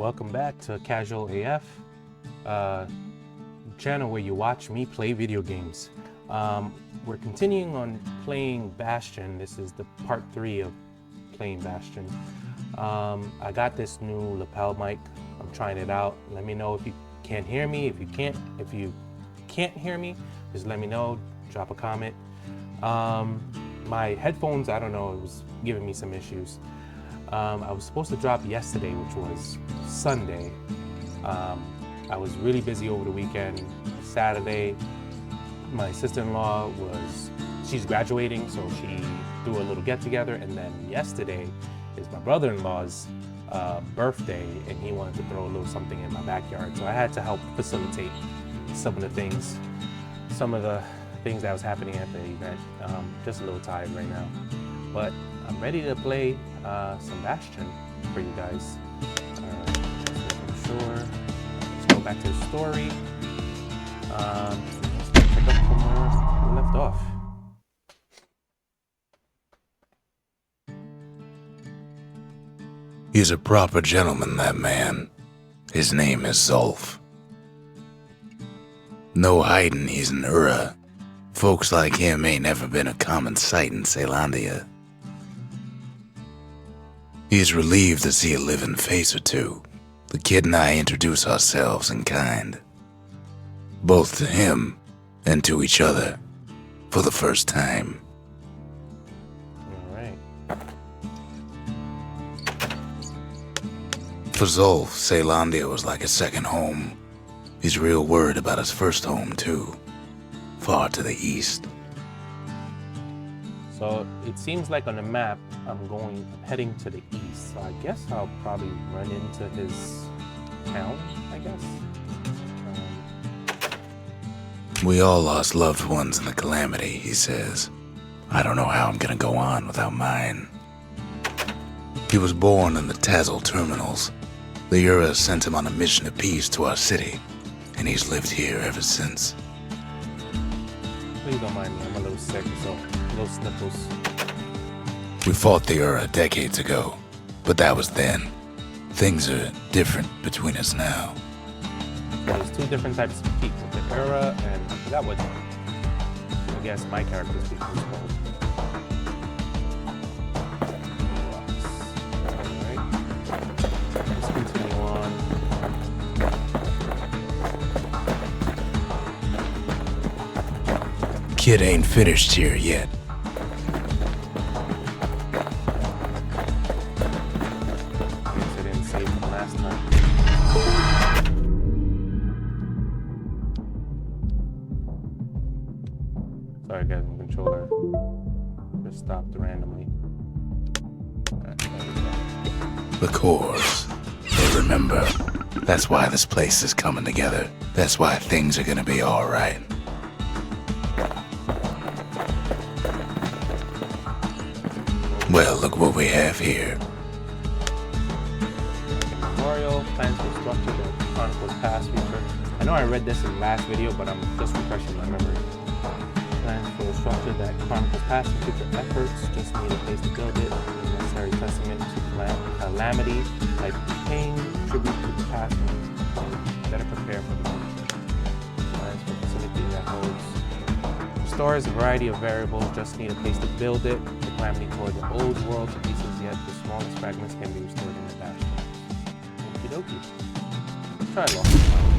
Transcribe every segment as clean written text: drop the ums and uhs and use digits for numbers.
welcome back to CazualAF, channel where you watch me play video games. We're continuing on playing Bastion. This is the part 3 of playing Bastion. I got this new lapel mic. I'm trying it out. Let me know if you can't hear me. If you can't hear me, just let me know. Drop a comment. My headphones, I don't know, it was giving me some issues. I was supposed to drop yesterday, which was Sunday. I was really busy over the weekend. Saturday, my sister-in-law she's graduating, so she threw a little get-together, and then yesterday is my brother-in-law's birthday, and he wanted to throw a little something in my backyard, so I had to help facilitate some of the things that was happening at the event. Just a little tired right now, but I'm ready to play some Bastion for you guys. I'm sure. Let's go back to the story. Let's pick up from where we left off. He's a proper gentleman, that man. His name is Zulf. No hiding he's an Ura. Folks like him ain't never been a common sight in Caelondia. He's relieved to see a living face or two. The kid and I introduce ourselves in kind, both to him and to each other, for the first time. All right. For Zulf, Caelondia was like a second home. He's real worried about his first home, too, far to the east. So it seems like on the map, I'm heading to the east. So I guess I'll probably run into his town, I guess. We all lost loved ones in the calamity, he says. I don't know how I'm gonna go on without mine. He was born in the Tazal terminals. The Ura sent him on a mission of peace to our city, and he's lived here ever since. Please don't mind me, I'm a little sick, so little sniffles. We fought the Ura decades ago, but that was then. Things are different between us now. There's two different types of people, the Ura and I forgot what I guess my character's people is called. Alright. Let's continue on. Kid ain't finished here yet. Sorry guys, my controller just stopped randomly. The cores. They remember. That's why this place is coming together. That's why things are gonna be alright. Well, look what we have here. Memorial, plans to structure the Chronicles past future. I know I read this in the last video, but I'm just refreshing my memory. Plans for a structure that chronicles past and future efforts, just need a place to build it. A necessary testament to calamity, like paying tribute to the past and better prepare for the future. Plans for a facility that holds. Stores a variety of variables, just need a place to build it. The calamity toward the old world to pieces, yet the smallest fragments can be restored in the Bastion. Okie dokie. Let's try Lost and Found.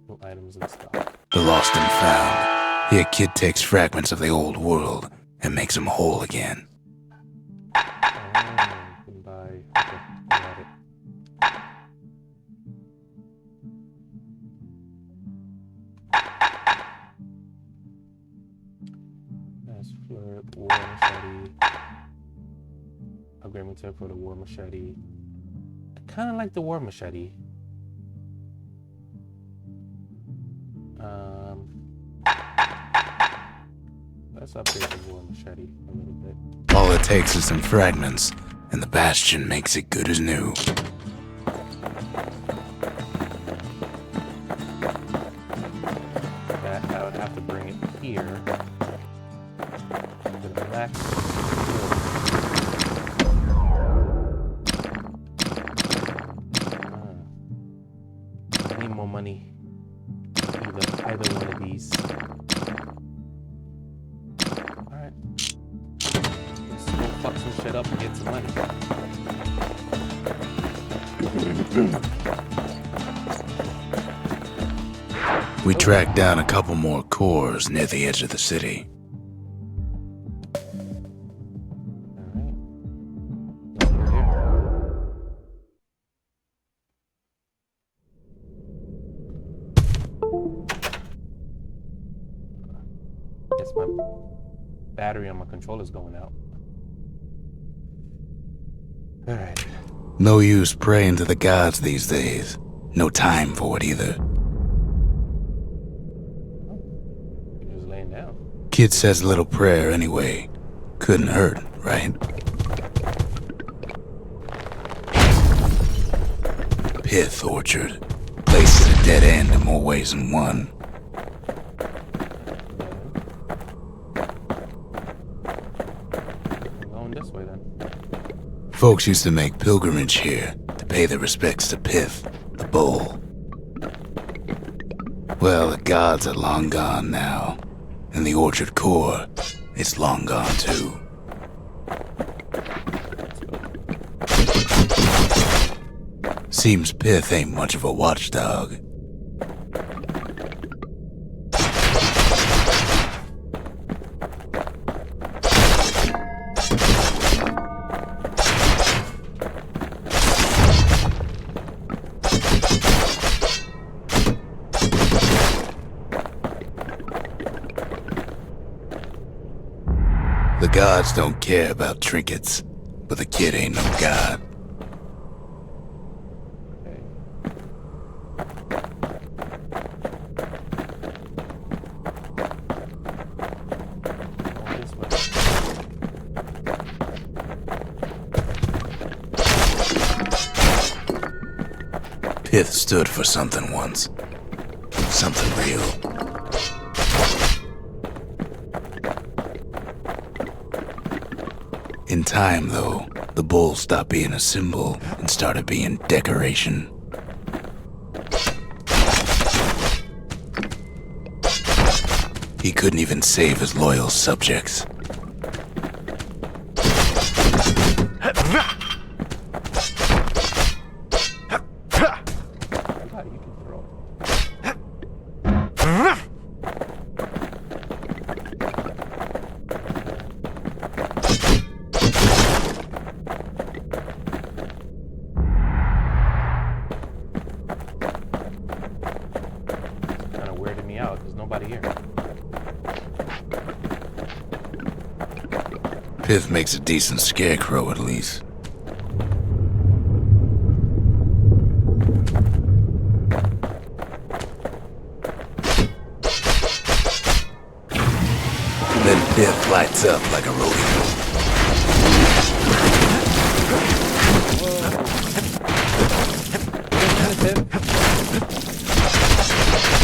No items in stock. The lost and found. Here, kid takes fragments of the old world and makes them whole again. Oh, you can buy. Okay, I got it. That's for war machete. Upgrade material for the war machete. I kind of like the war machete. Let's upgrade the war machete a little bit. All it takes is some fragments, and the Bastion makes it good as new. I would have to bring it here. To the max. fuck some shit up and get some money. We tracked down a couple more cores near the edge of the city. Guess my battery on my controller's going out. Alright. No use praying to the gods these days. No time for it either. You're just laying down. Kid says a little prayer anyway. Couldn't hurt, right? Pith Orchard. Place is a dead end in more ways than one. I'm going this way then. Folks used to make pilgrimage here to pay their respects to Pith, the bull. Well, the gods are long gone now, and the orchard core is long gone too. Seems Pith ain't much of a watchdog. The gods don't care about trinkets, but the kid ain't no god. Okay. Going this way. Pith stood for something once. Something real. In time, though, the bull stopped being a symbol and started being decoration. He couldn't even save his loyal subjects. You can throw it. Kind of weirded me out. There's nobody here. Pith makes a decent scarecrow, at least. Then Pith lights up like a rodeo.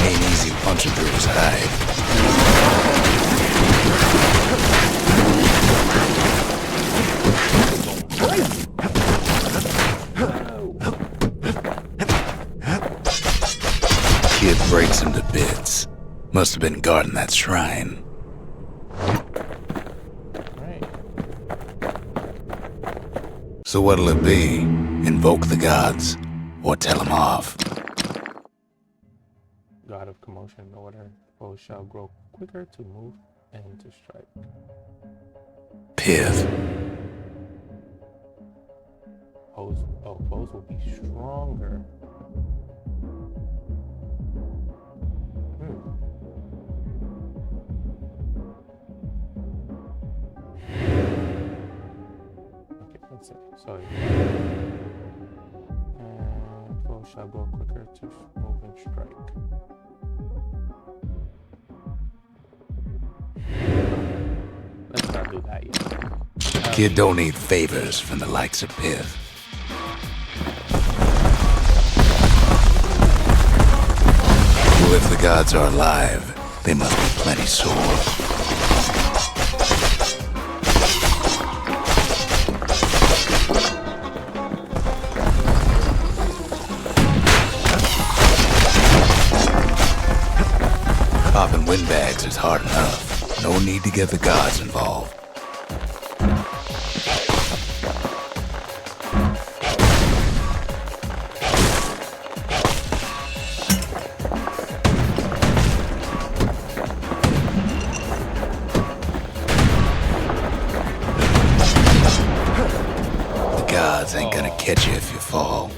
Ain't easy punching through his hide. Kid breaks him to bits. Must have been guarding that shrine. Right. So what'll it be? Invoke the gods? Or tell them off? God of commotion, order. Foes shall grow quicker to move and to strike. Pith. Foes will be stronger. Okay, let's see. Sorry. And foes shall grow quicker to move and strike. Let's not do that yet. Kid don't need favors from the likes of Pith. Well, if the gods are alive, they must be plenty sore. Popping windbags is hard enough. No need to get the gods involved. gods ain't gonna catch you if you fall.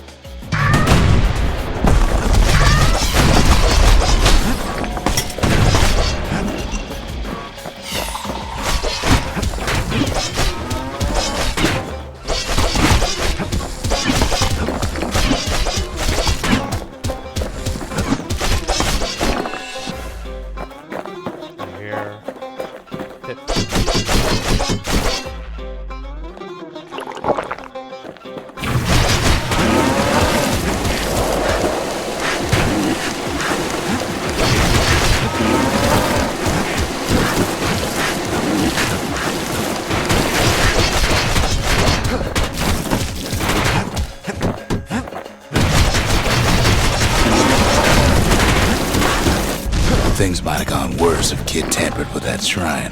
Here. Hit. Things might have gone worse if Kid tampered with that shrine.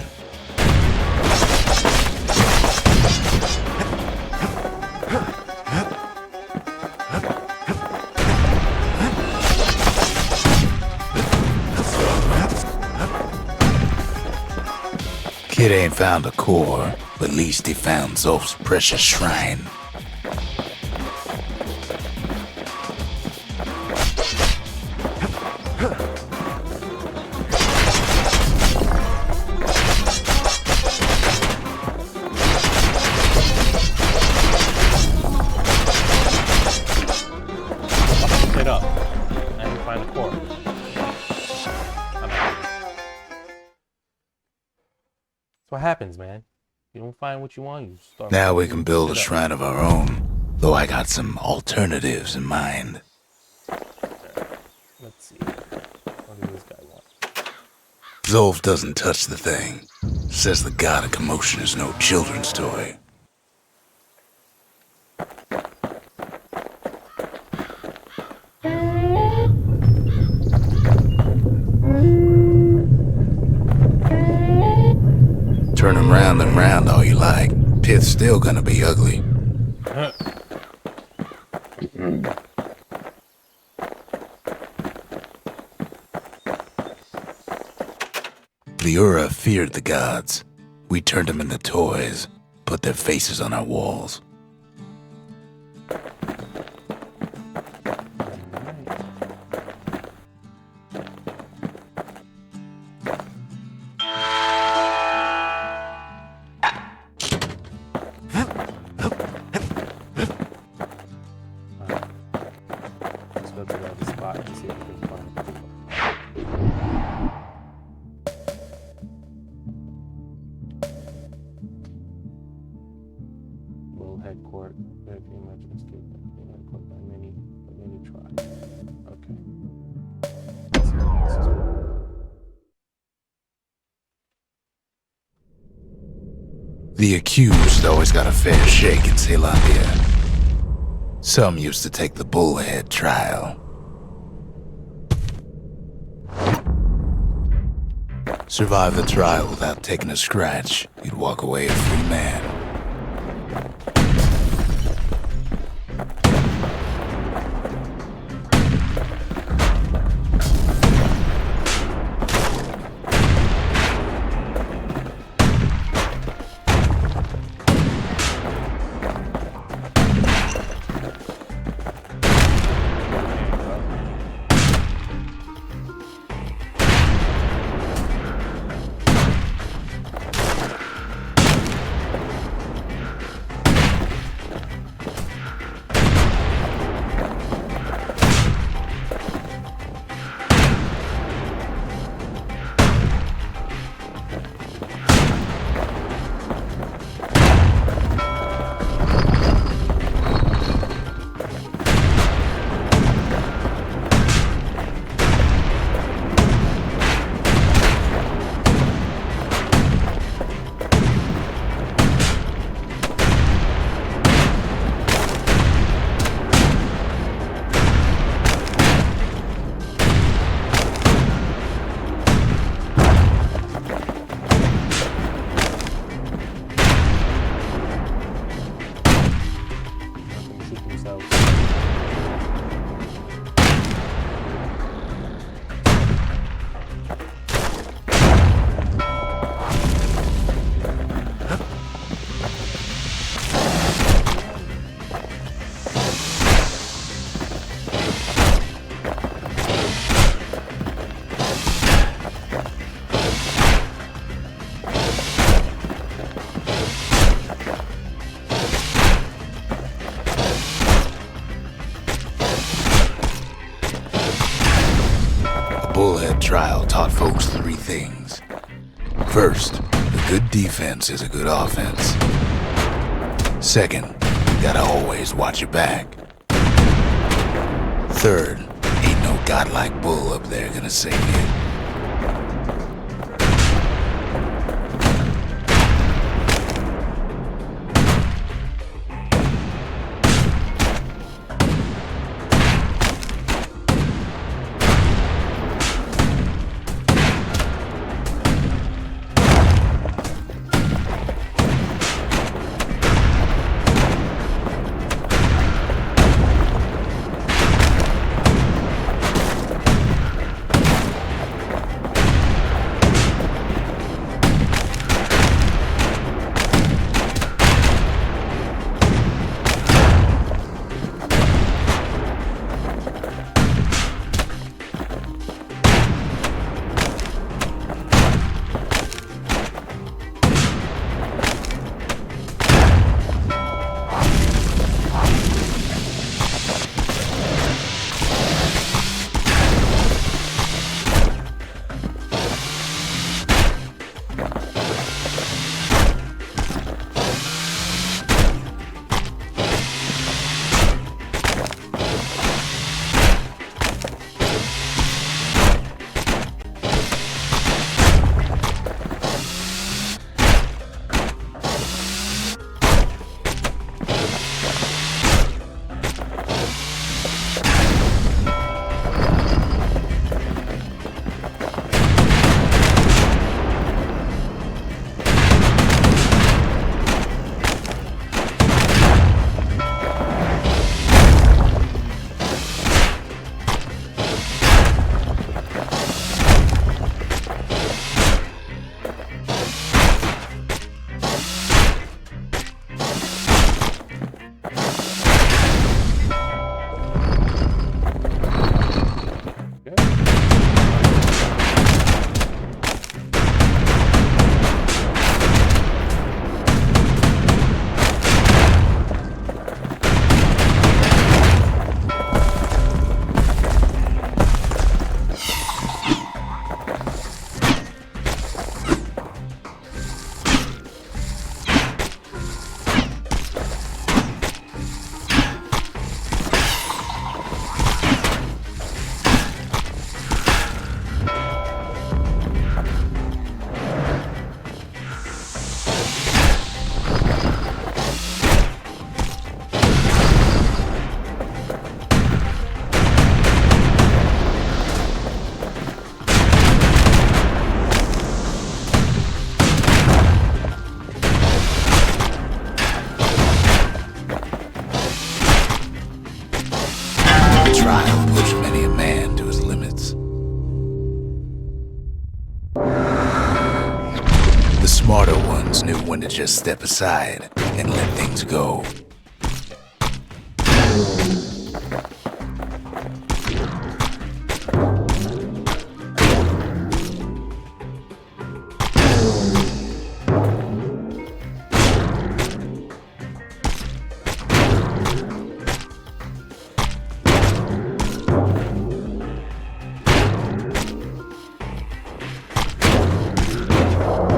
Kid ain't found a core, but at least he found Zolf's precious shrine. It up. And you find a core. That's what happens, man. You don't find what you want, you start. Now we can build a shrine of our own, though I got some alternatives in mind. Let's see. What does this guy want? Zolf doesn't touch the thing. Says the god of commotion is no children's toy. Turn him round and round all you like. Pith's still gonna be ugly. The Ura feared the gods. We turned them into toys, put their faces on our walls. Let's go to the other spot and see if we can find it. Bullhead Court, very few much escape by many tribes. Okay. Let's see what this is for. The accused always got a fair shake in Zealandia. Some used to take the bullhead trial. Survive the trial without taking a scratch, you'd walk away a free man. bullhead trial taught folks three things. First, a good defense is a good offense. Second, you gotta always watch your back. Third, ain't no godlike bull up there gonna save you. smarter ones knew when to just step aside and let things go.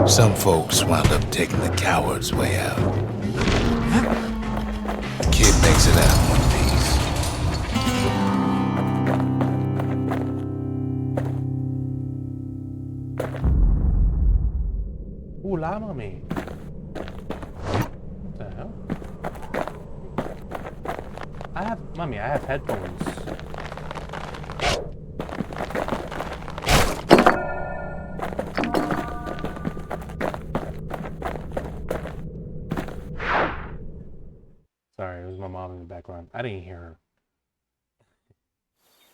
Some folks wound up taking the coward's way out. The kid makes it out in one piece. Ooh, llama me. What the hell? Mommy, I have headphones. Sorry, it was my mom in the background. I didn't hear her.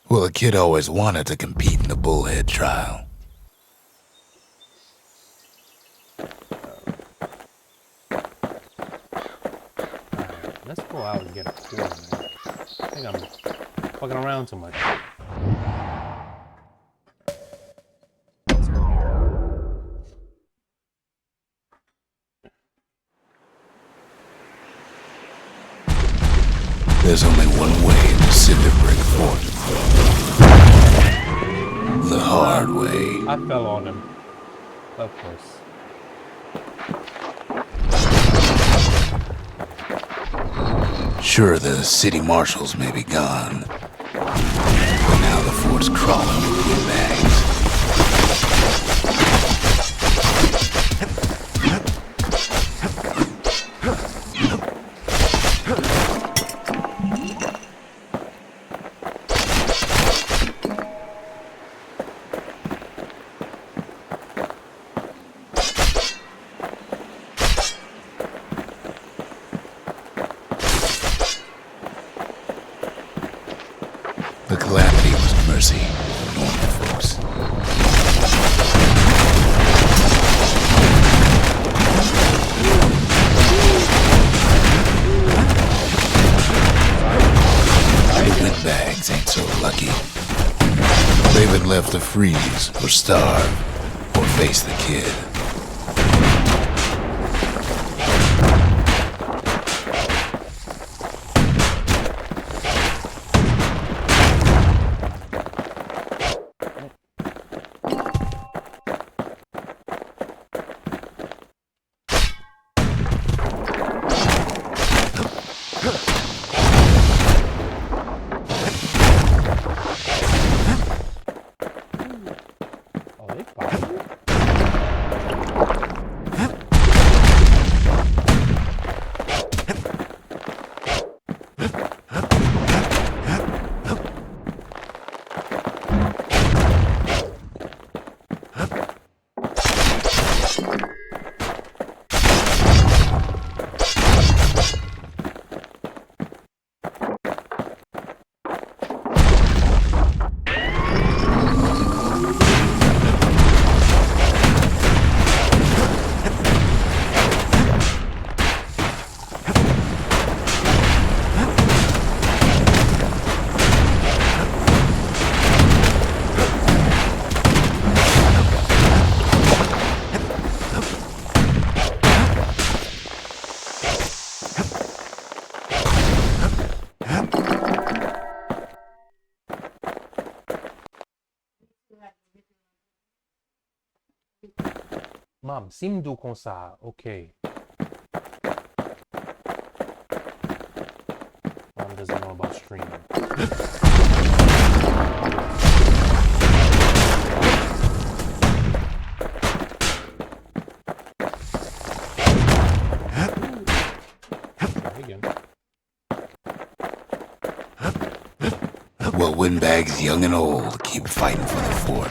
Well, the kid always wanted to compete in the bullhead trial. Alright, let's go out and get a tour, man. I think I'm fucking around too much. There's only one way to Cinder Brick Fort. the hard way. I fell on him. Of course. Sure, the city marshals may be gone, but now the fort's crawling with windbags. The calamity was mercy for normal folks. The windbags ain't so lucky. They've been left to freeze or starve or face the kid. Oh, they followed you? Mom, simdu com ça. Okay. Mom doesn't know about streaming. Try again. Well, windbags young and old keep fighting for the fort.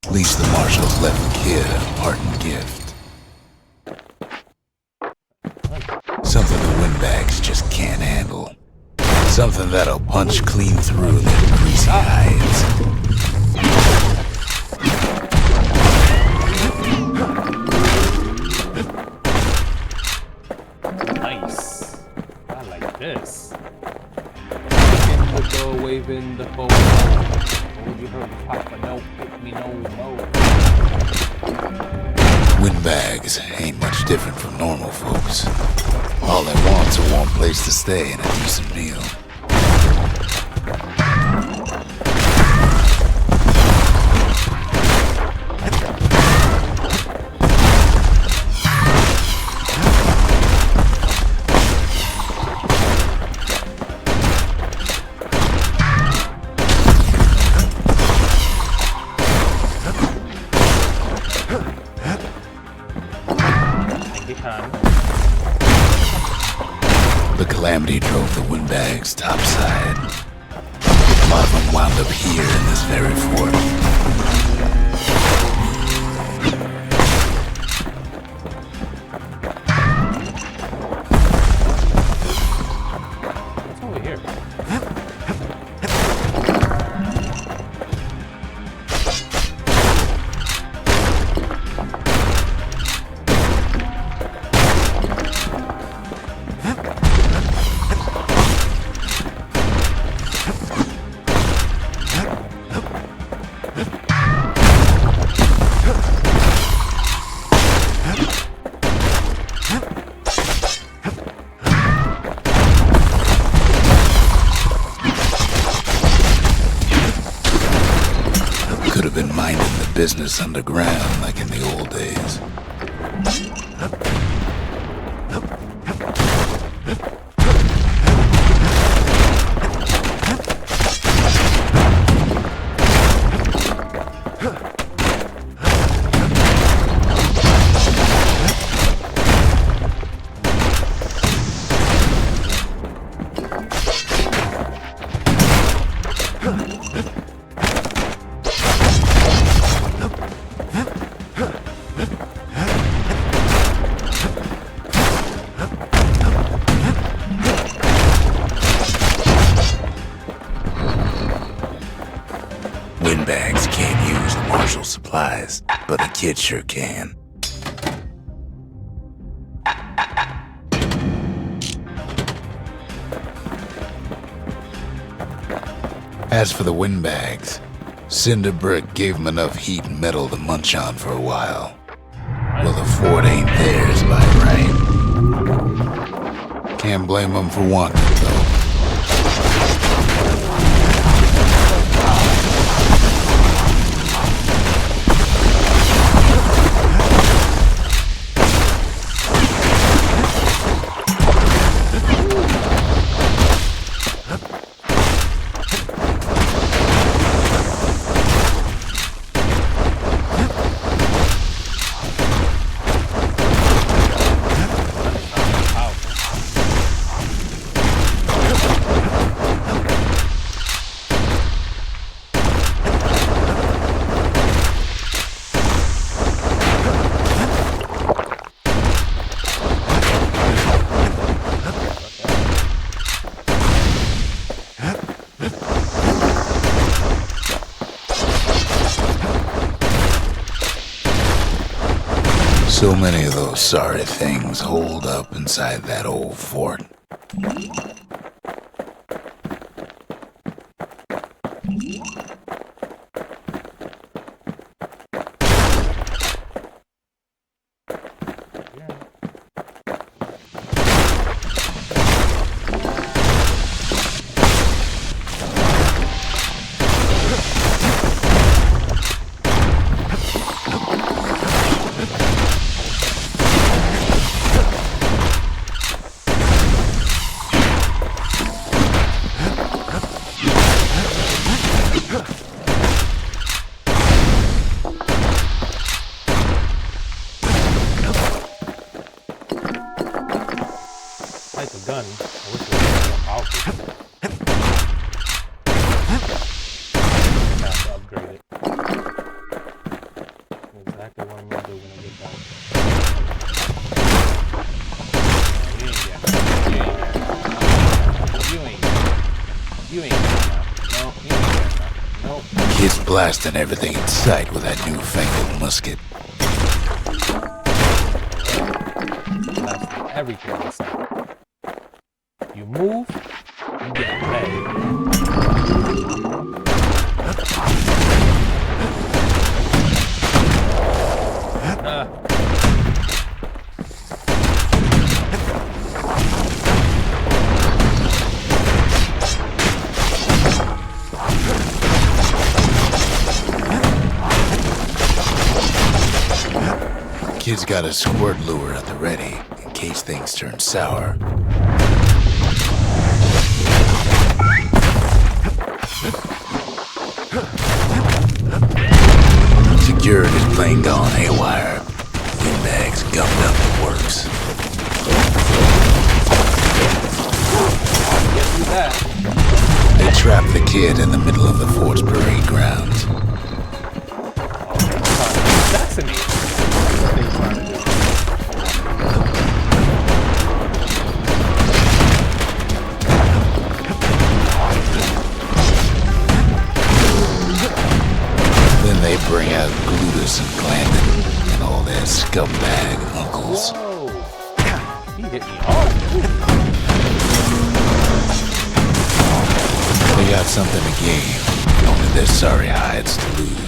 At least the marshals left the kid a parting gift. Something the windbags just can't handle. Something that'll punch clean through their greasy hides. Nice. I like this. In the door, waving the bow. Would you heard Papa? No, pick me no more. Windbags ain't much different from normal folks. All they want's a warm place to stay and a decent meal. The calamity drove the windbags topside. A lot of them wound up here in this very fort. What's over here? Could have been minding the business underground like in the old days. Windbags can't use the marshal supplies, but the kid sure can. As for the windbags, Cinderbrick gave them enough heat and metal to munch on for a while. Well, the fort ain't theirs by right. Can't blame them for wanting it, though. So many of those sorry things holed up inside that old fort. Like a gun. I wish it was more powerful. Have to upgrade it. Exactly what I'm gonna do when I get back. You ain't no, Kid's blasting everything in sight with that newfangled musket. Blasting everything in sight. You move, you get ready. Kid's got a squirt lure at the ready in case things turn sour. Security's plane gone haywire. Windbags gummed up the works. They trapped the kid in the middle of the fort's parade grounds. Assassinate. Then they bring out Glutus and Glandon and all their scumbag uncles. Whoa. He hit me hard. They got something to gain, only their sorry hides to lose.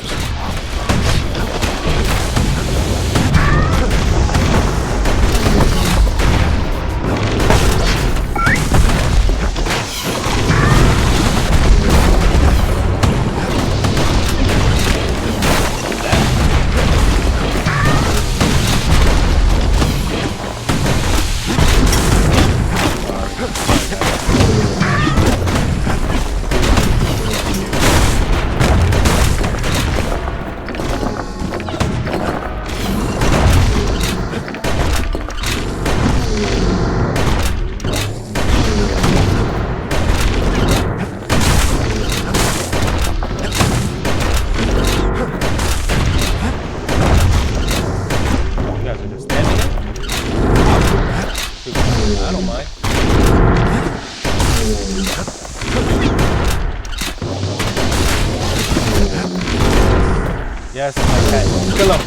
Yes, my cat. Kill him.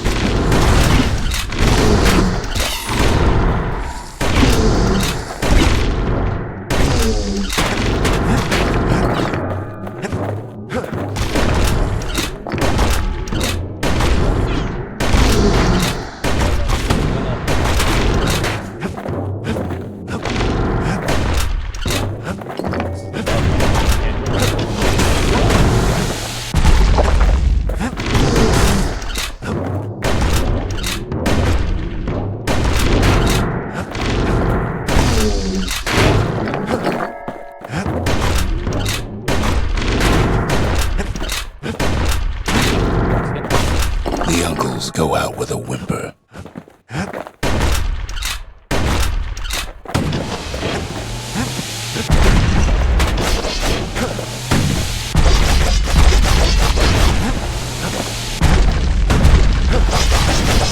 The uncles go out with a whimper.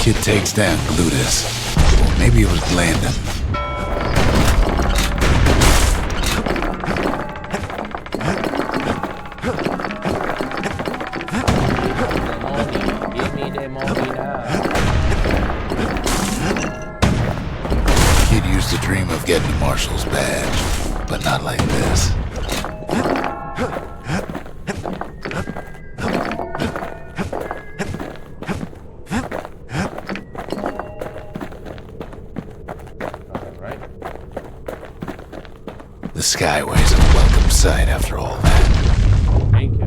Kid takes down Glutus. Or maybe it was Glandon. Give me that money now. Kid used to dream of getting a marshal's badge, but not like this. Alright. The Skyway's a welcome sight after all that. Thank you.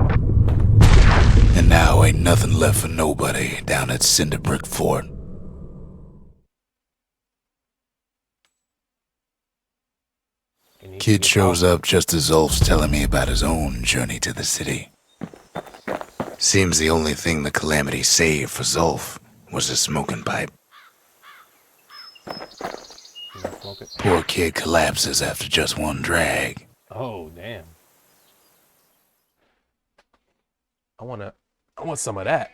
And now ain't nothing left for nobody down at Cinderbrick Fort. Kid shows up just as Zulf's telling me about his own journey to the city. Seems the only thing the Calamity saved for Zulf was his smoking pipe. Poor kid collapses after just one drag. Oh, damn. I want some of that.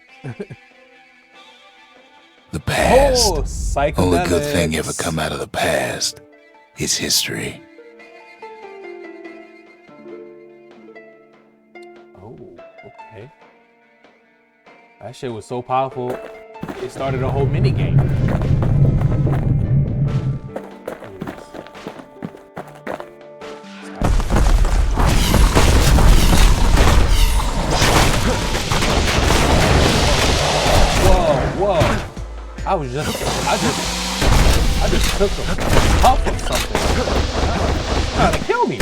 The past. Oh, psychedelics. Only good thing ever come out of the past is history. Oh, okay. That shit was so powerful, it started a whole mini game. Whoa. I just took a puff of something. Trying to kill me.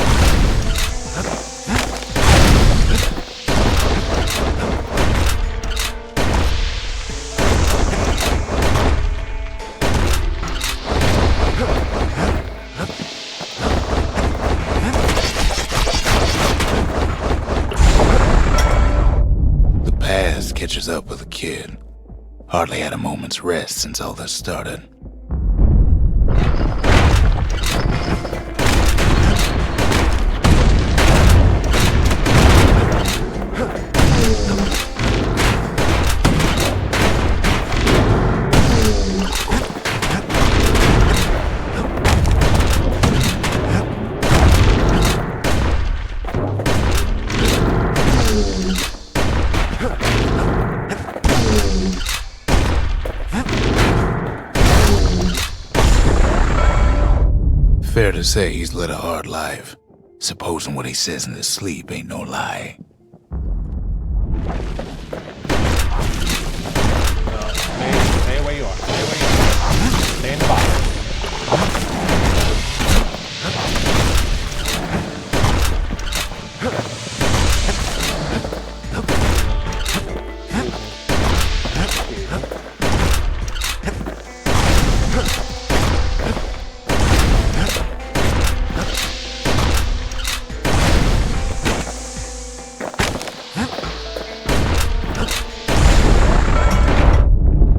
The past catches up with the kid. Hardly had a moment's rest since all this started. Fair to say he's led a hard life, supposing what he says in his sleep ain't no lie. Stay where you are. Stay in the box.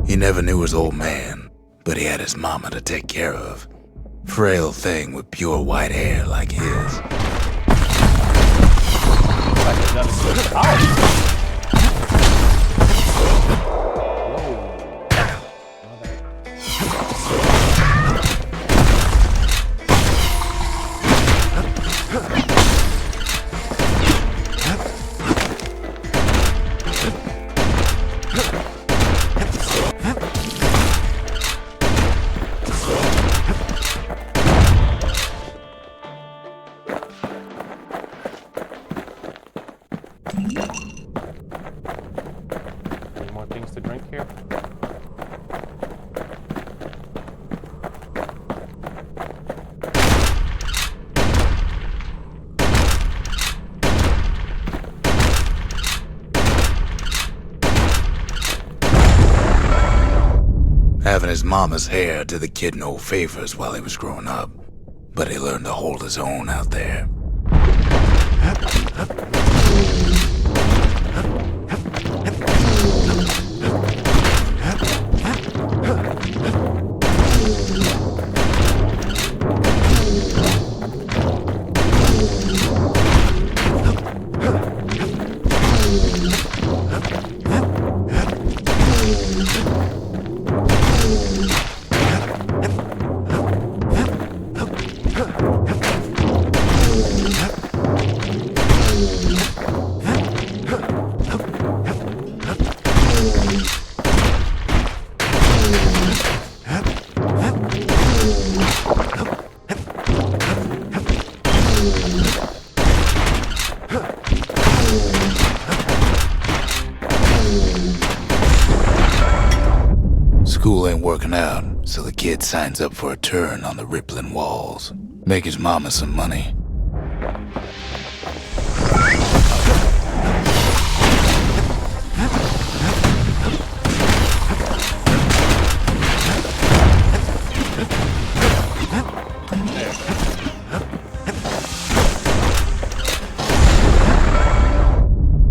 He never knew his old man, but he had his mama to take care of. Frail thing with pure white hair like his. drink here? Having his mama's hair did the kid no favors while he was growing up, but he learned to hold his own out there. School ain't working out, so the kid signs up for a turn on the rippling walls. Make his mama some money.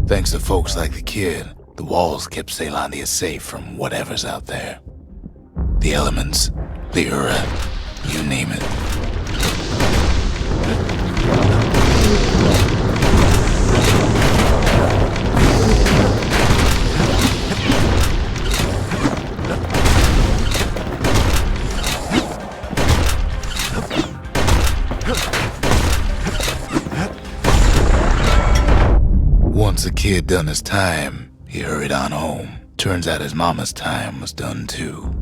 Thanks to folks like the kid, the walls kept Caelondia safe from whatever's out there. The elements, the Ura, you name it. Once the kid done his time, he hurried on home. Turns out his mama's time was done too.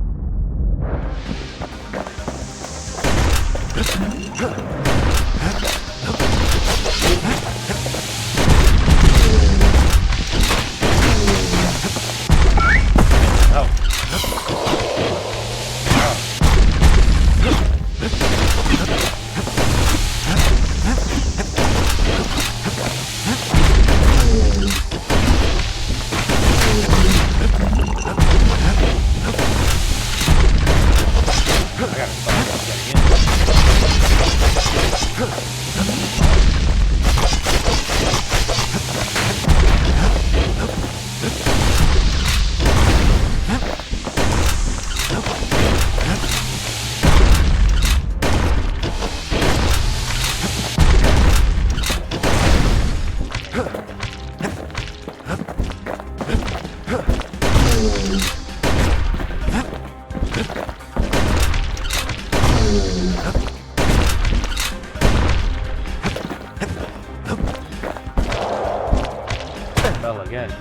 Fell again.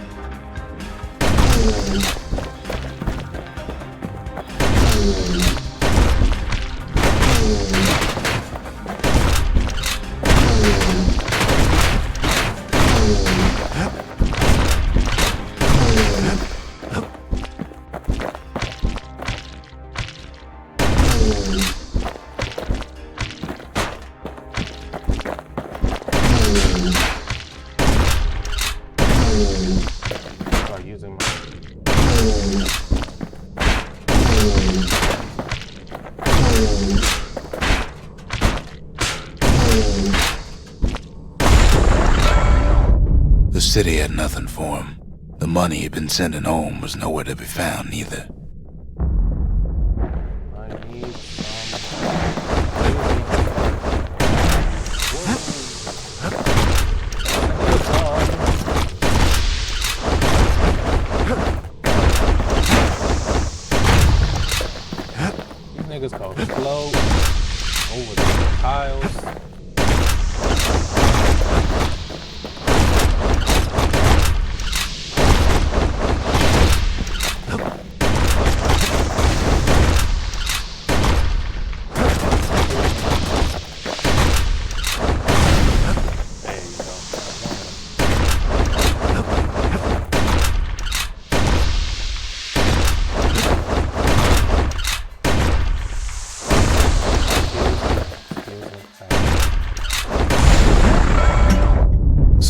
Start using my The city had nothing for him. The money he'd been sending home was nowhere to be found either. I need These niggas called float over the tiles.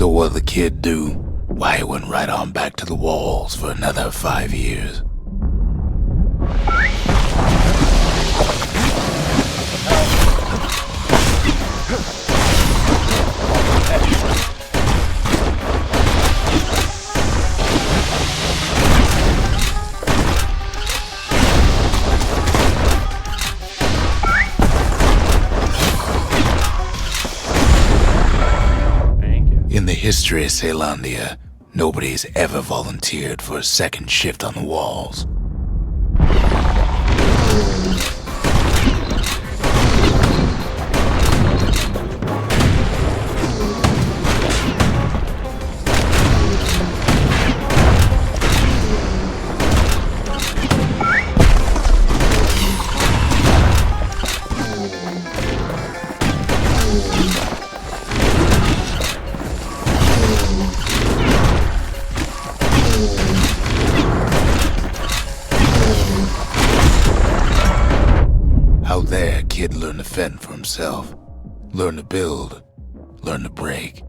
So what'd the kid do? Why, he went right on back to the walls for another 5 years. In the history of Caelandia, nobody's ever volunteered for a second shift on the walls. Out there, kid learned to fend for himself, learn to build, learn to break.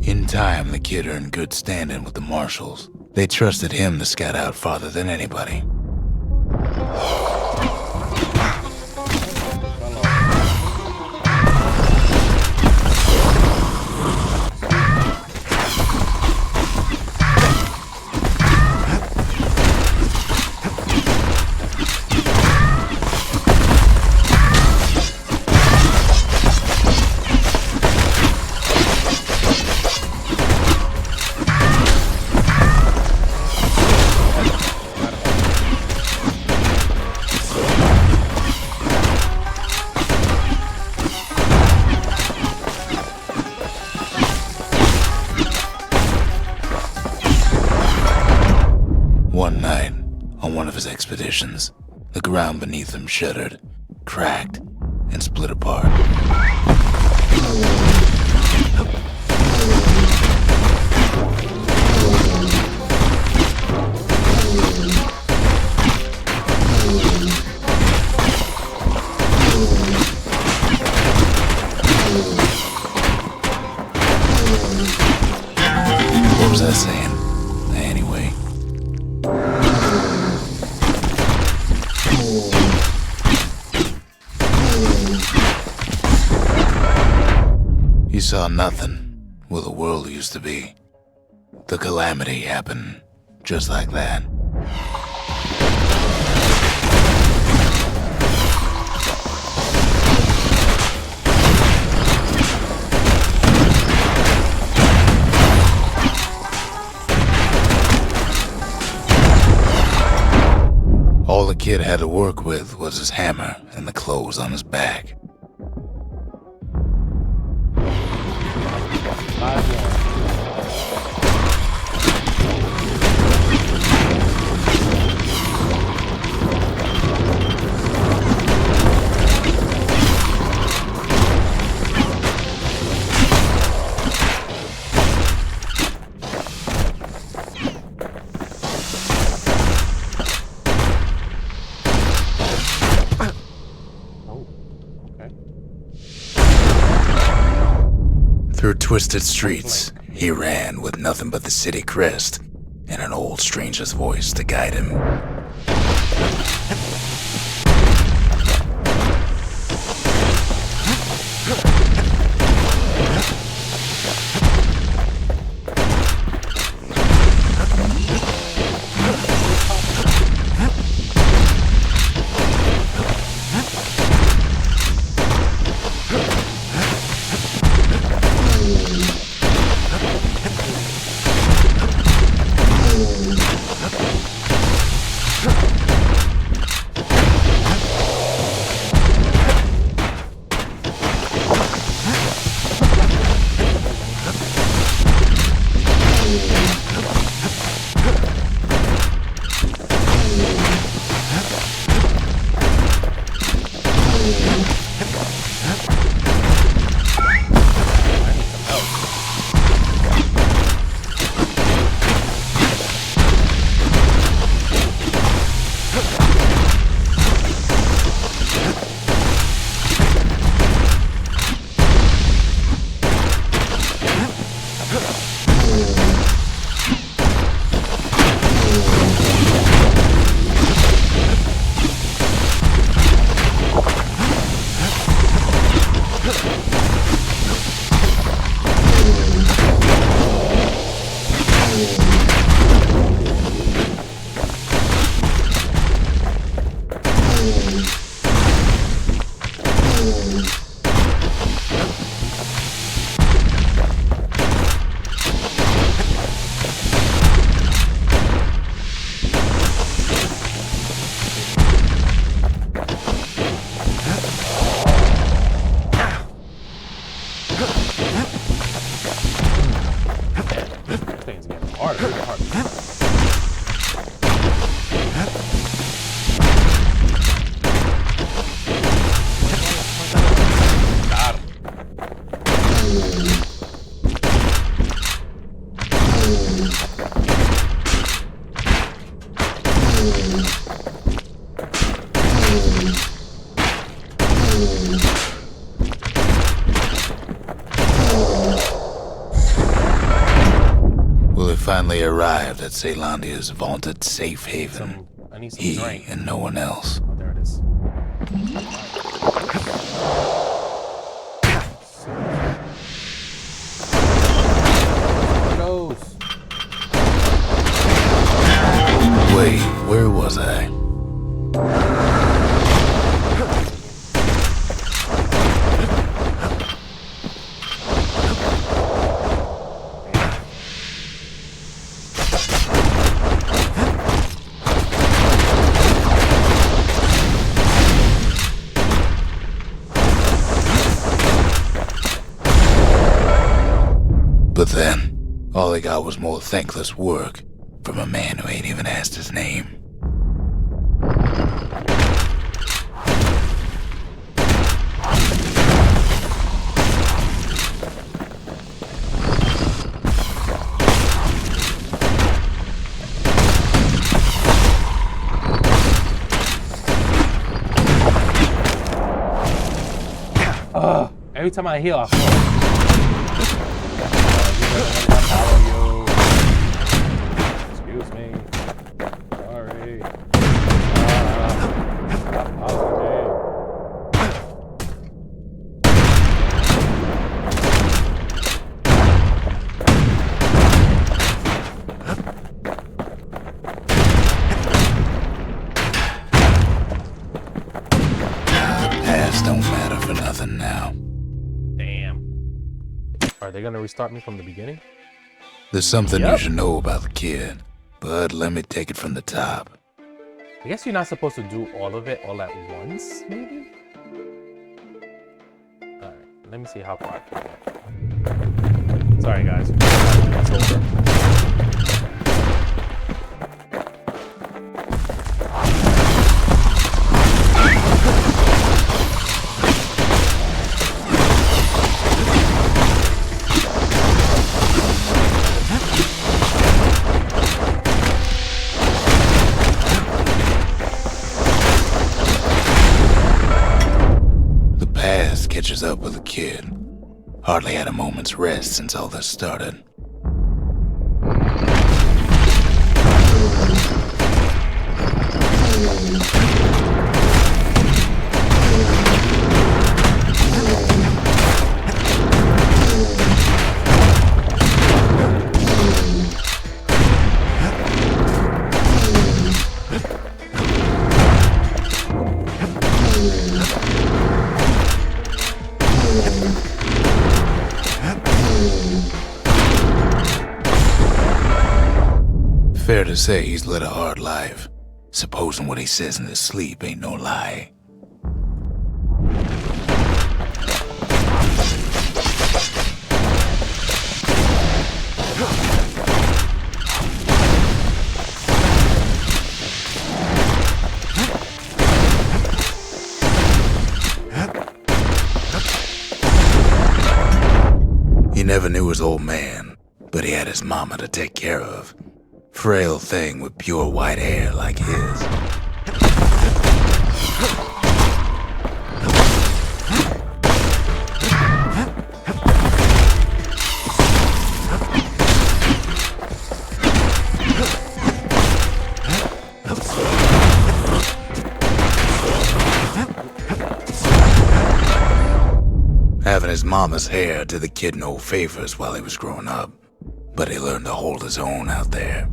In time, the kid earned good standing with the marshals. They trusted him to scout out farther than anybody. One night, on one of his expeditions, the ground beneath him shuddered, cracked, and split apart. What was I saying? Anyway. You saw nothing where the world used to be. The calamity happened just like that. All the kid had to work with was his hammer and the clothes on his back. Through twisted streets, he ran with nothing but the city crest and an old stranger's voice to guide him. Thing's getting harder and harder. Got him. We finally arrived at Caelandia's vaunted safe haven. I need some He drink. and no one else. Oh, there it is. There it goes. Wait, where was I? But then, all I got was more thankless work from a man who ain't even asked his name. Every time I heal, I fall. Follow you. Excuse me. Sorry. Stop following Past don't matter for nothing now. Damn. Are they gonna restart me from the beginning? There's something you Yep. should know about the kid, but let me take it from the top. I guess you're not supposed to do all of it all at once, maybe? Alright, let me see how far I can get. Sorry guys. It's over. Catches up with the kid. Hardly had a moment's rest since all this started. Fair to say he's led a hard life, supposing what he says in his sleep ain't no lie. never knew his old man, but he had his mama to take care of. Frail thing with pure white hair like his. Having his mama's hair did the kid no favors while he was growing up, but he learned to hold his own out there.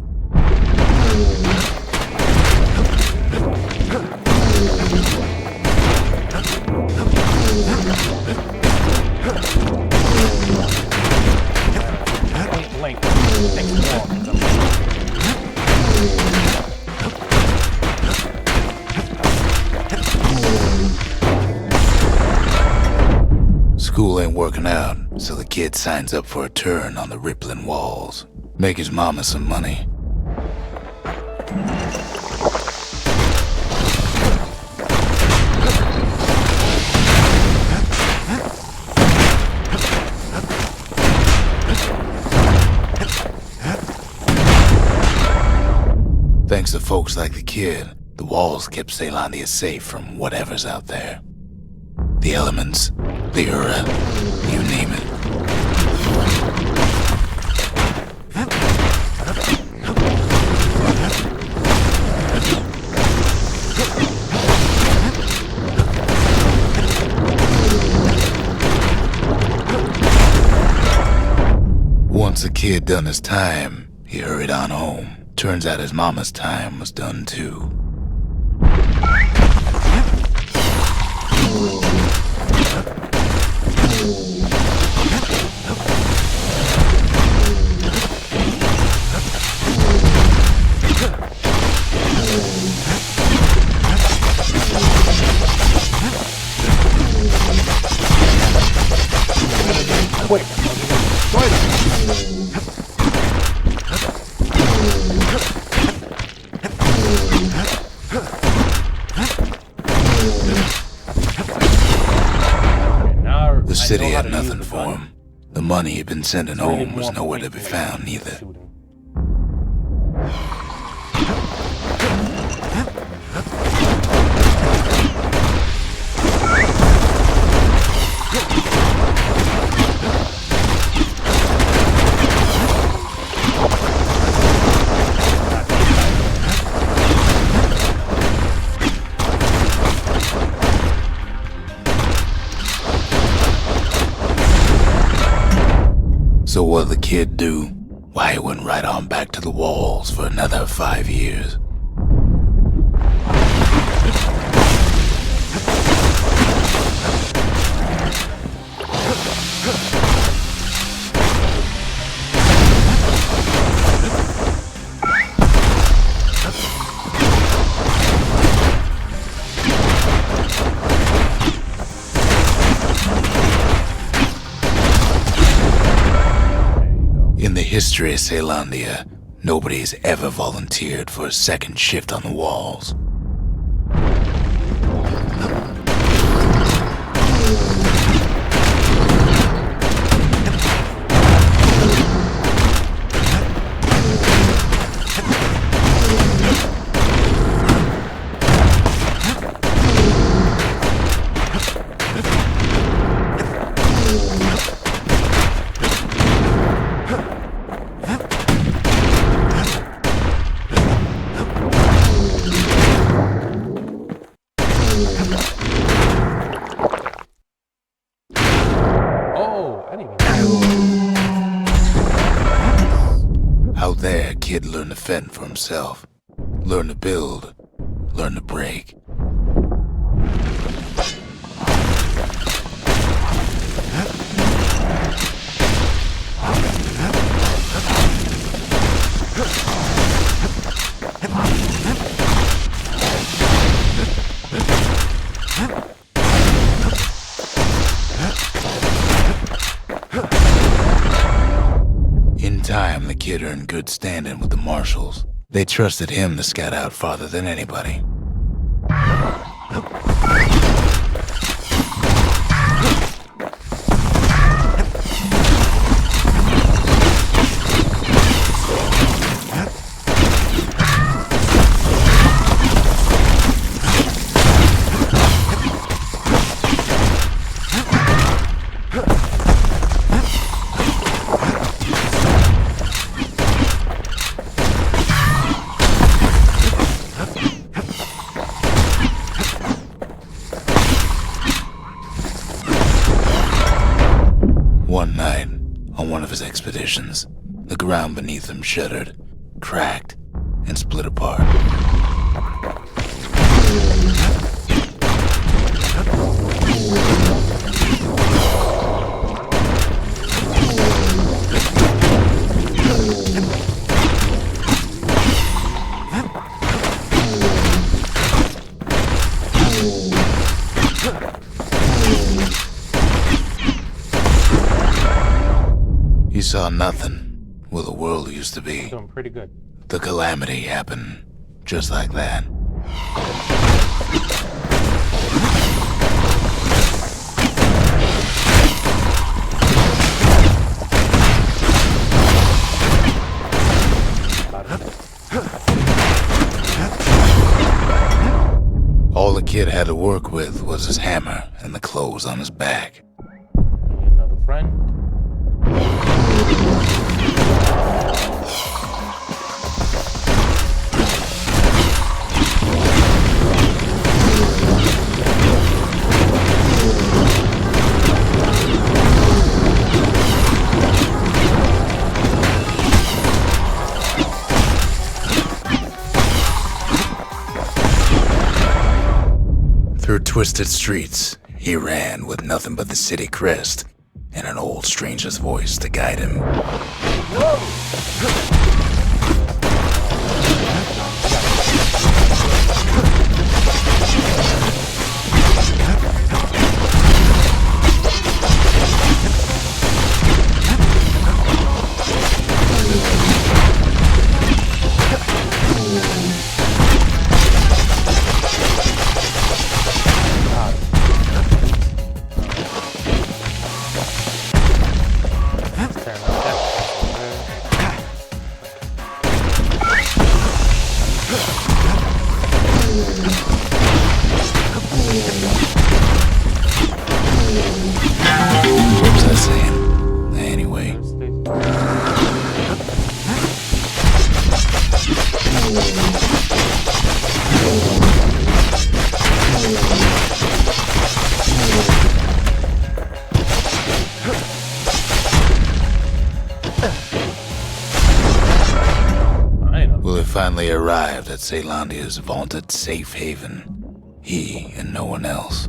Point blank. Takes long. School ain't working out, so the kid signs up for a turn on the rippling walls. Make his mama some money. Thanks to folks like the kid, the walls kept Caelandia safe from whatever's out there. The elements, the Ura, you name it. Once the kid done his time, he hurried on home. Turns out his mama's time was done too. Wait. The city had nothing for him. The money he'd been sending home was nowhere to be found either. So what'd the kid do? Why, he went right on back to the walls for another 5 years. In the history of Caelandia, nobody's ever volunteered for a second shift on the walls. Out there, kid learned to fend for himself. Learn to build. Learn to break. In time, the kid earned good standing with the marshals. They trusted him to scout out farther than anybody. on one of his expeditions, the ground beneath him shuddered, cracked, and split apart. He saw nothing where the world used to be. Doing pretty good. The calamity happened just like that. All the kid had to work with was his hammer and the clothes on his back. Need another friend. Through twisted streets, he ran with nothing but the city crest and an old stranger's voice to guide him. What was I saying? Anyway. Willie finally arrived at Caelandia's vaunted safe haven. He and no one else.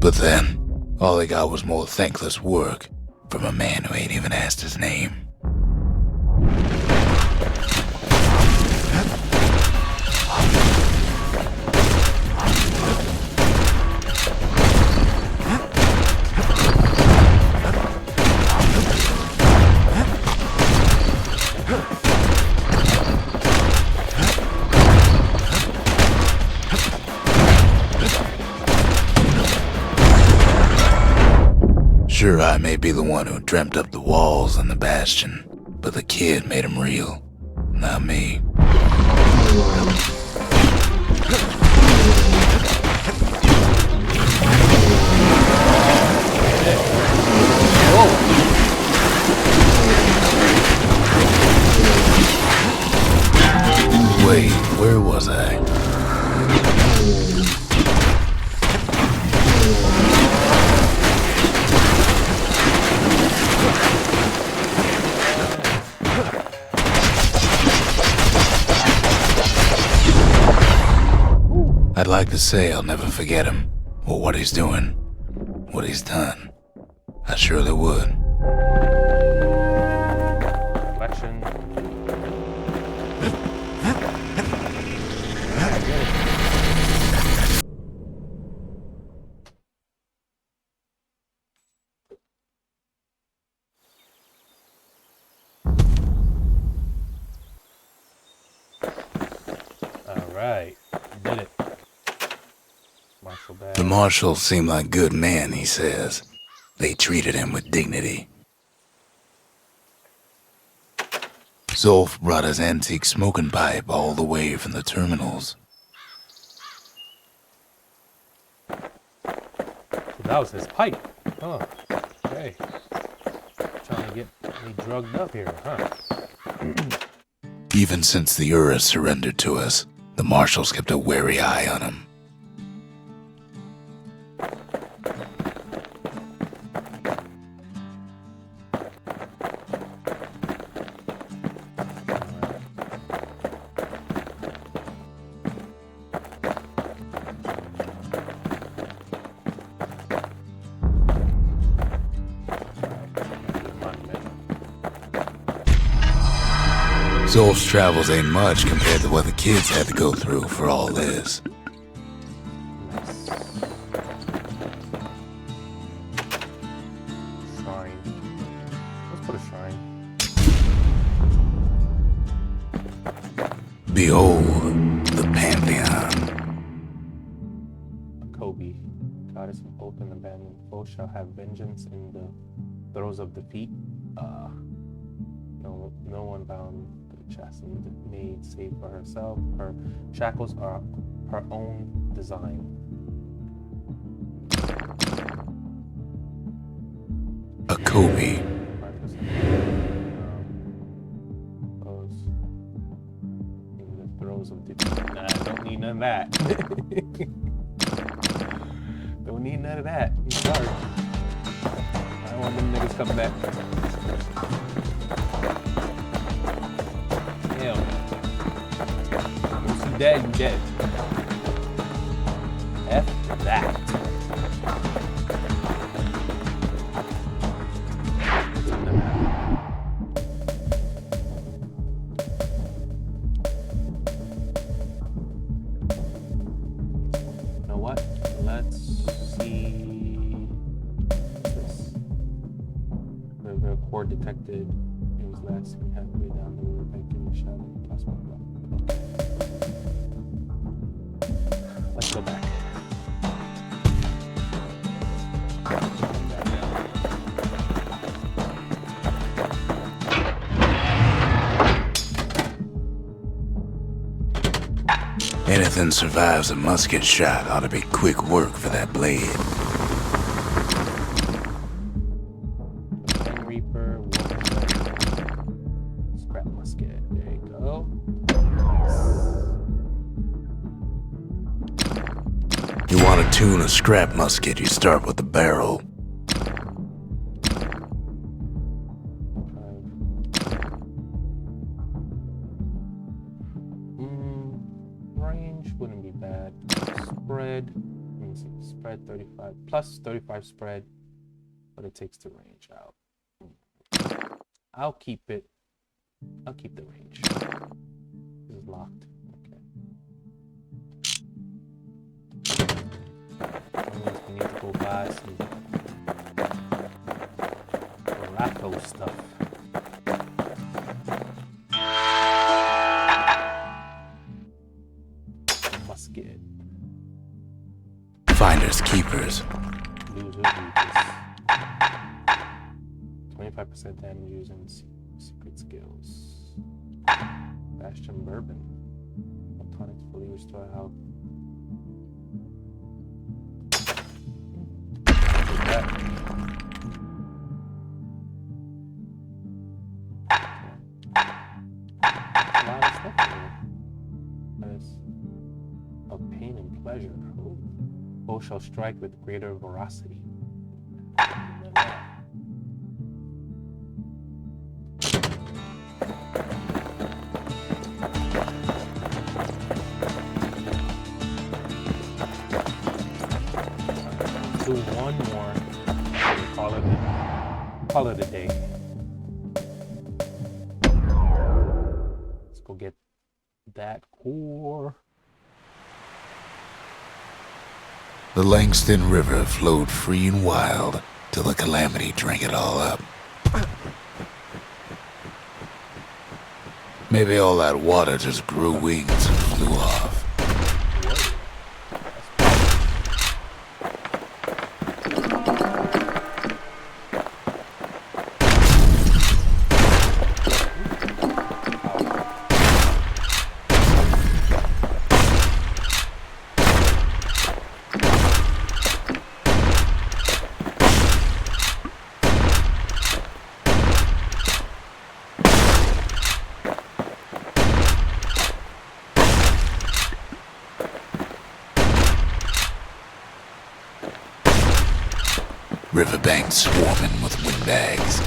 But then, all they got was more thankless work from a man who ain't even asked his name. Sure, I may be the one who dreamt up the walls and the Bastion, but the kid made them real, not me. Wait, where was I? I'd like to say I'll never forget him, or what he's doing, what he's done. I surely would. Collection. The marshals seem like good men, he says. They treated him with dignity. Zolf brought his antique smoking pipe all the way from the terminals. So that was his pipe. Huh. Okay. Trying to get me drugged up here, huh? Even since the Urus surrendered to us, the marshals kept a wary eye on him. Zolf's travels ain't much compared to what the kids had to go through for all this. Shrine. Let's put a shrine. Behold, the Pantheon. Kobe, goddess of hope and abandoned foe, shall have vengeance in the throes of defeat. No one bound to the chastened maid save for herself. Her shackles are her own design. A Kobe. In the throes of defeat. Nah, don't need none of that. Don't need none of that. I'm sorry. I don't want them niggas coming back. Damn. Once you dead, you dead. F that. You know what? Let's see this. The core detected. It was last seen halfway down the river bank in the shadow of the plasma rock. Okay. Let's go back. Anything survives a musket shot ought to be quick work for that blade. Reaper, scrap musket. There you go. You want to tune a scrap musket, you start with the barrel. Range wouldn't be bad. Spread, let me see, spread 35, plus 35 spread, but it takes the range out. I'll keep the range. This is locked. Okay. That means we need to go buy some Morocco stuff. Musket. Finders keepers. Losers. 25% damage using secret skills. Bastion bourbon. Tonics fully restore health. Take that. A lot of stuff here. Nice. Of pain and pleasure. Both shall strike with greater veracity. Do one more. Call it a day. Let's go get that core. The Langston River flowed free and wild till the calamity drank it all up. Maybe all that water just grew wings and flew off. riverbank swarming with windbags.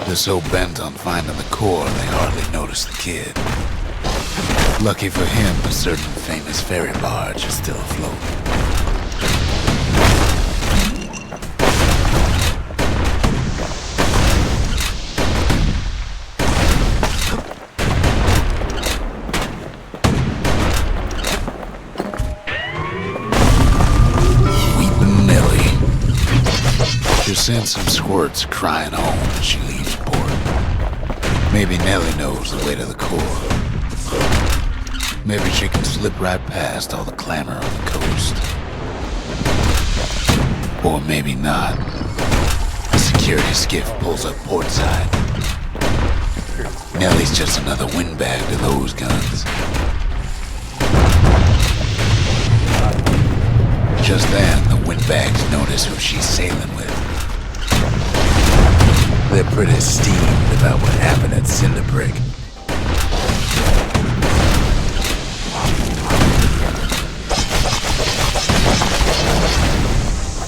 They're so bent on finding the core, they hardly notice the kid. Lucky for him, a certain famous ferry barge is still afloat. She sends some squirts crying home as she leaves port. Maybe Nellie knows the way to the core. Maybe she can slip right past all the clamor on the coast. Or maybe not. A security skiff pulls up portside. Nellie's just another windbag to those guns. Just then, the windbags notice who she's sailing with. They're pretty steamed about what happened at Cinderbrick.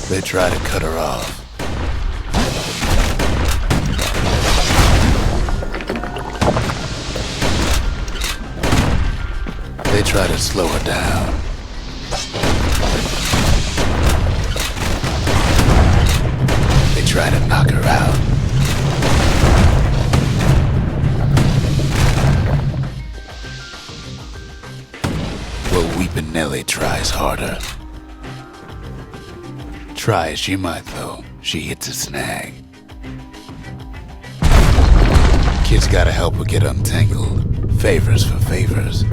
They try to cut her off. They try to slow her down. They try to knock her out. Well, Weepin' Nellie tries harder. Try as she might, though, she hits a snag. Kid's gotta help her get untangled. Favors for favors.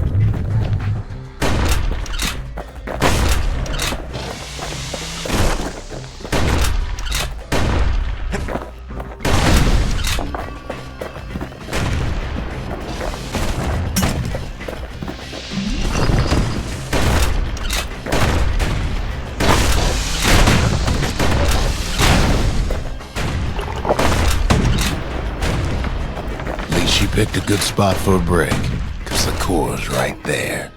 She picked a good spot for a break, 'cause the core's right there.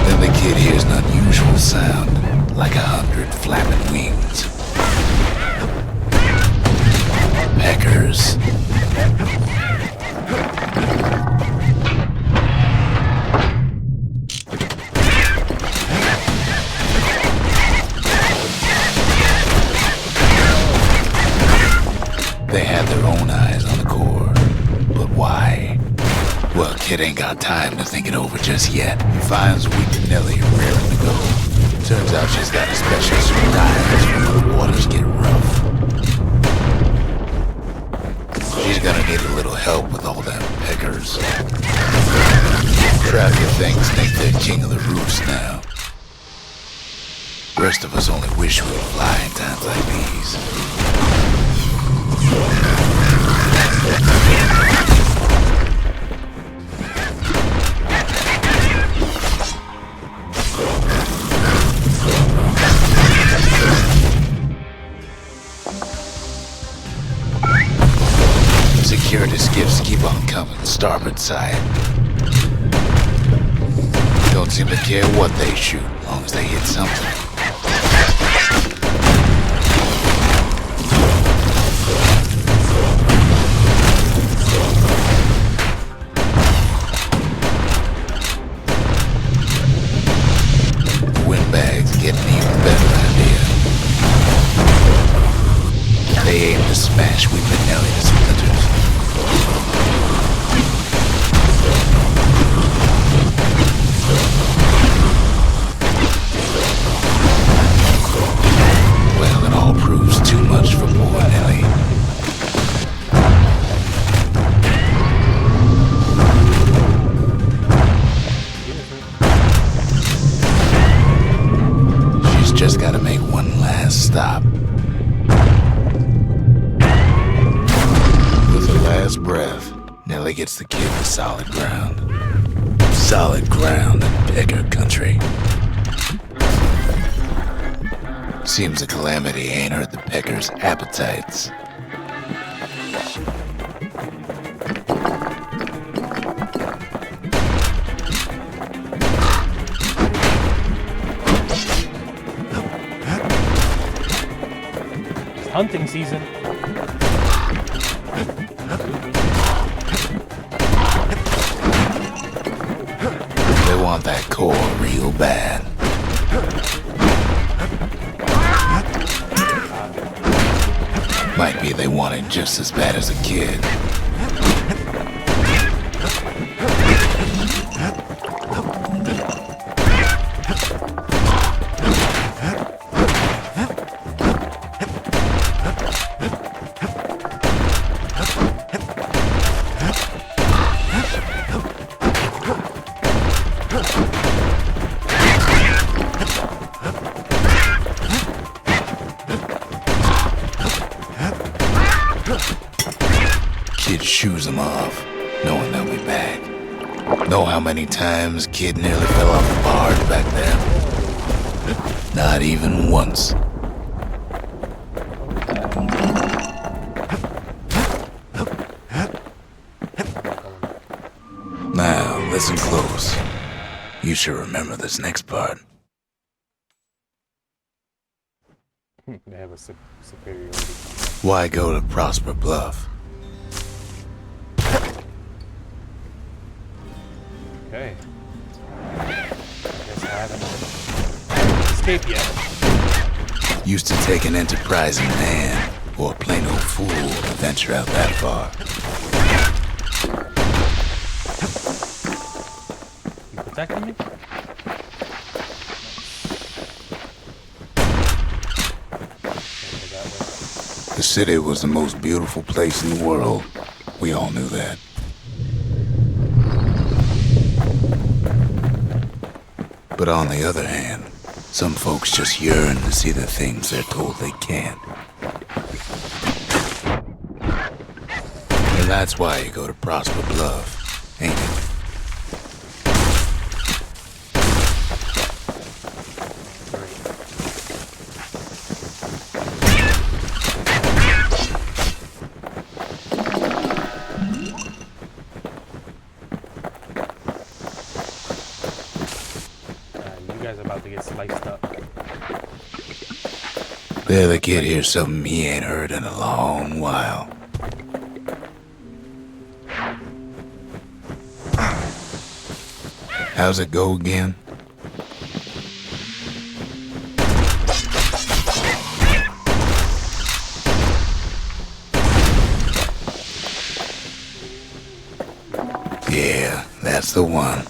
Then the kid hears an unusual sound, like 100 flapping wings. Peckers. They had their own eyes on the core, but why? Well, kid ain't got time to think it over just yet. He finds Weepin' Nellie raring to go. Turns out she's got a special surprise when the waters get rough. She's gonna need a little help with all them peckers. Crafty things think they're king of the roofs now. The rest of us only wish we would fly in times like these. Security skiffs keep on coming, starboard side. Don't seem to care what they shoot, as long as they hit something. Windbags get an even better idea. They aim to smash Weepin' Nellie to splinters. Well, it all proves too much for poor Nellie. She's just got to make one last stop. With her last breath, Nellie gets the kid to solid ground. Solid ground in pecker country. Seems the calamity ain't hurt the peckers' appetites. It's hunting season. They want that core real bad. Might be they want it just as bad as a kid. Kid shoos them off, knowing they'll be back. Know how many times Kid nearly fell off the barge back then? Not even once. Now, listen close. You should remember this next part. They have a superiority. Why go to Prosper Bluff? Okay. I guess I haven't escaped yet. Used to take an enterprising man or a plain old fool to venture out that far. You protecting me? The city was the most beautiful place in the world. We all knew that. But on the other hand, some folks just yearn to see the things they're told they can't. And that's why you go to Prosper Bluff, ain't it? About to get sliced up. The other kid hears something he ain't heard in a long while. How's it go again? Yeah, that's the one.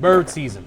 Bird season.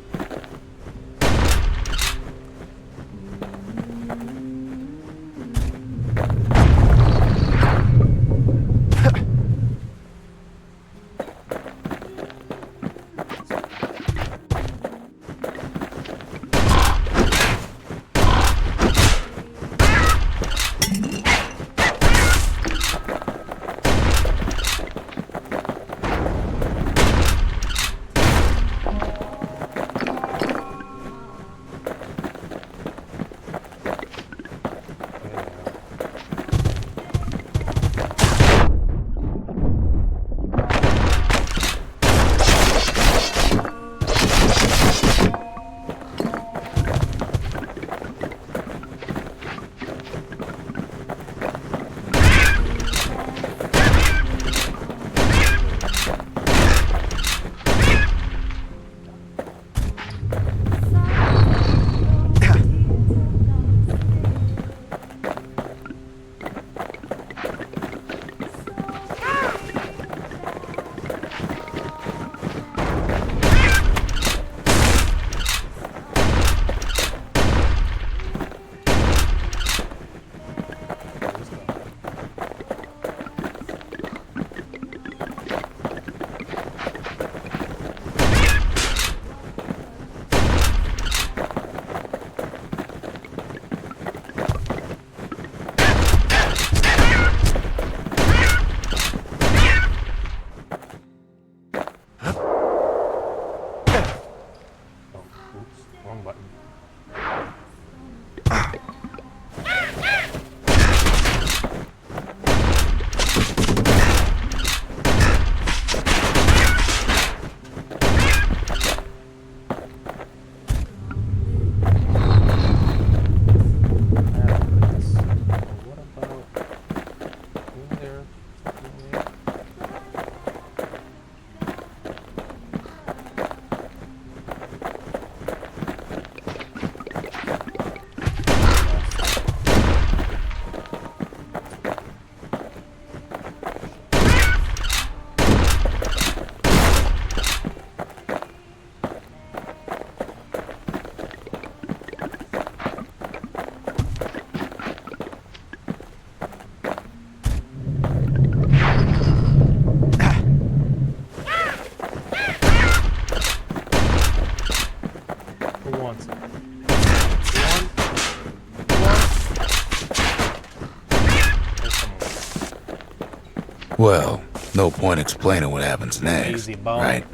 Well, no point explaining what happens next, Easy bone. right?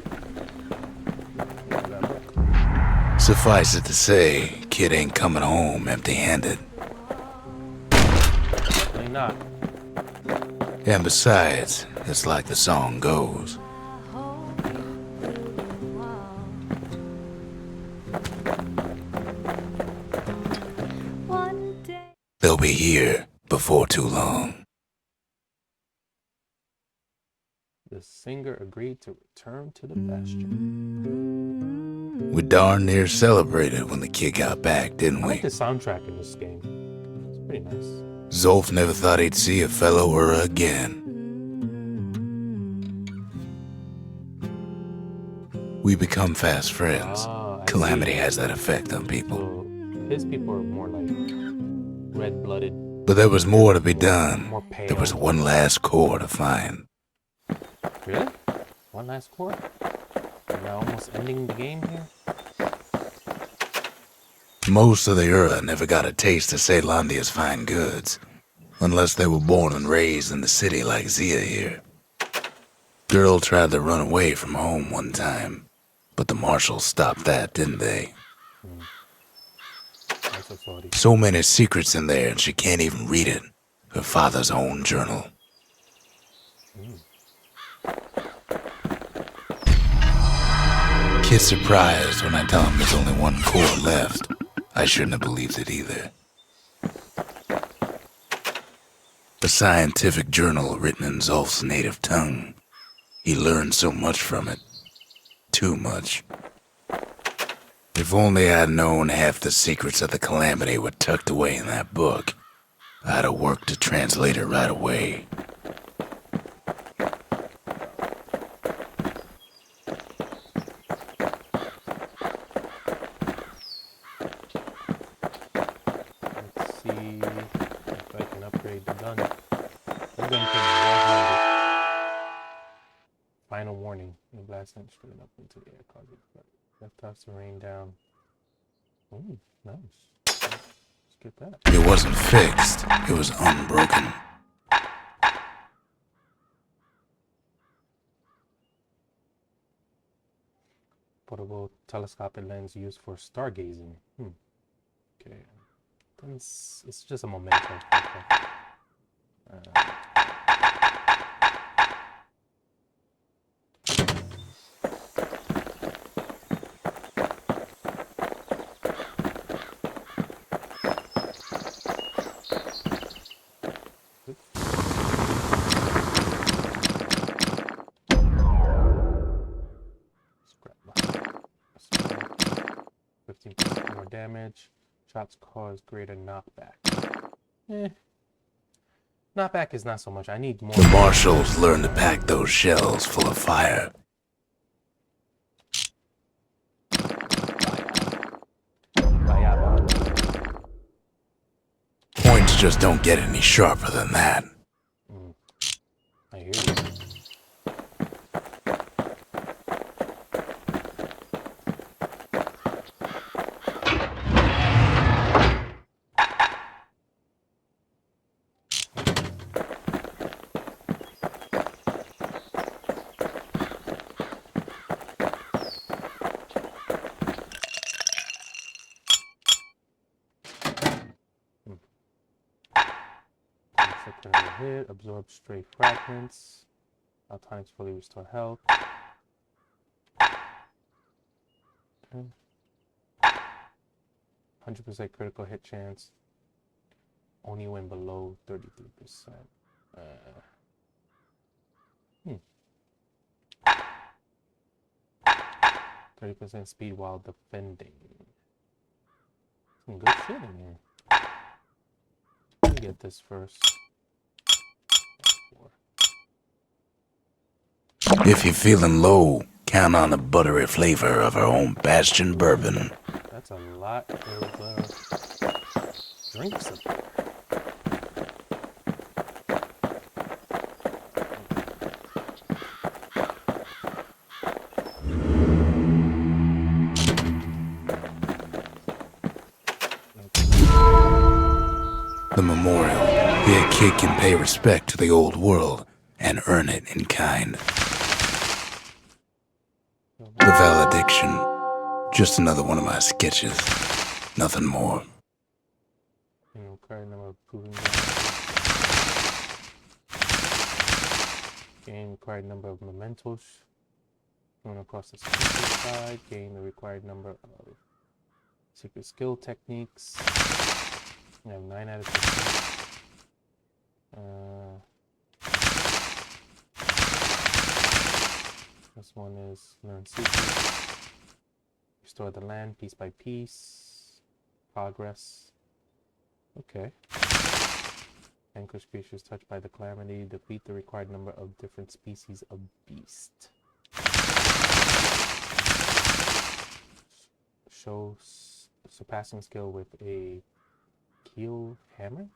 Suffice it to say, kid ain't coming home empty-handed. Definitely not. And besides, it's like the song goes. They'll be here before too long. The singer agreed to return to the Bastion. We darn near celebrated when the kid got back, didn't I we? like the soundtrack in this game. It's pretty nice. Zolf never thought he'd see a fellow her again. We become fast friends. Ah, I Calamity see. has that effect on people. So his people are more like red-blooded, But there was more to be done. more pale. There was one last core to find. Really? One last core? Am I almost ending the game here? Most of the Ura never got a taste of Ceylondia's fine goods, unless they were born and raised in the city like Zia here. Girl tried to run away from home one time, but the marshals stopped that, didn't they? I'm so sorry. So many secrets in there and she can't even read it. Her father's own journal. Kid's surprised when I tell him there's only one core left. I shouldn't have believed it either. A scientific journal written in Zolf's native tongue. He learned so much from it. Too much. If only I'd known half the secrets of the Calamity were tucked away in that book, I'd have worked to translate it right away. upgrade the gun. The gun came one-handed. Final warning. The blast went straight up into the air, causing left us to rain down. Ooh, nice. Let's get that. It wasn't fixed. It was unbroken. Portable telescopic lens used for stargazing. Okay. It's just a memento. Okay. Scrap box. 15% more damage. Shots cause greater knockback. Knockback is not so much. I need more. The marshals learned to pack those shells full of fire. Points just don't get any sharper than that. I hear you. Hit, absorb stray fragments. All times fully restore health. Okay. 100% critical hit chance. Only when below 33%. 30% speed while defending. Some good shit in here. Let me get this first. If you're feeling low, count on the buttery flavor of our own Bastion bourbon. That's a lot of drinks up there. The memorial. Here, a kid can pay respect to the old world and earn it in kind. The valediction. Just another one of my sketches. Nothing more. Required number of proving gain required number of mementos. Going across the secret side. Gain the required number of secret skill techniques. We have 9 out of 15. This one is learn secrets. Restore the land piece by piece. Progress. Okay. Vanquish creatures touched by the calamity. Defeat the required number of different species of beast. Show surpassing skill with a keel hammer.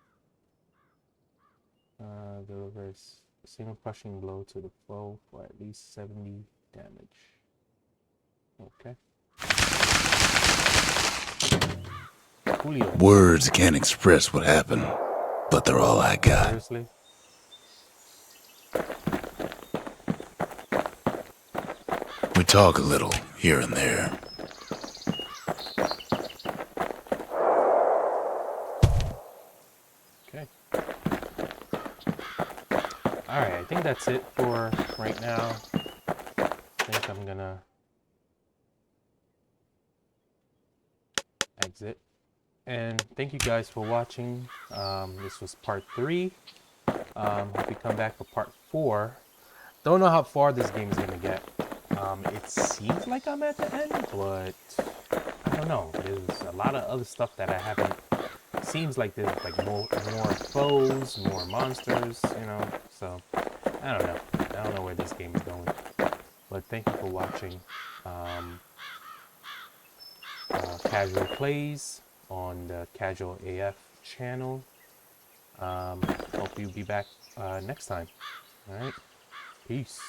Delivers a single crushing blow to the foe for at least 70 damage. Okay. Julio. Words can't express what happened, but they're all I got. Seriously? We talk a little here and there. Okay. Alright, I think that's it for right now. I think I'm gonna exit. And thank you guys for watching. This was part 3. Hope you come back for part 4. Don't know how far this game is gonna get. It seems like I'm at the end, but I don't know. There's a lot of other stuff that I haven't. Seems like there's like more foes, more monsters, you know. So I don't know. I don't know where this game is going. But thank you for watching. CazualPlays on the CazualAF channel. Hope you'll be back next time. All right, peace.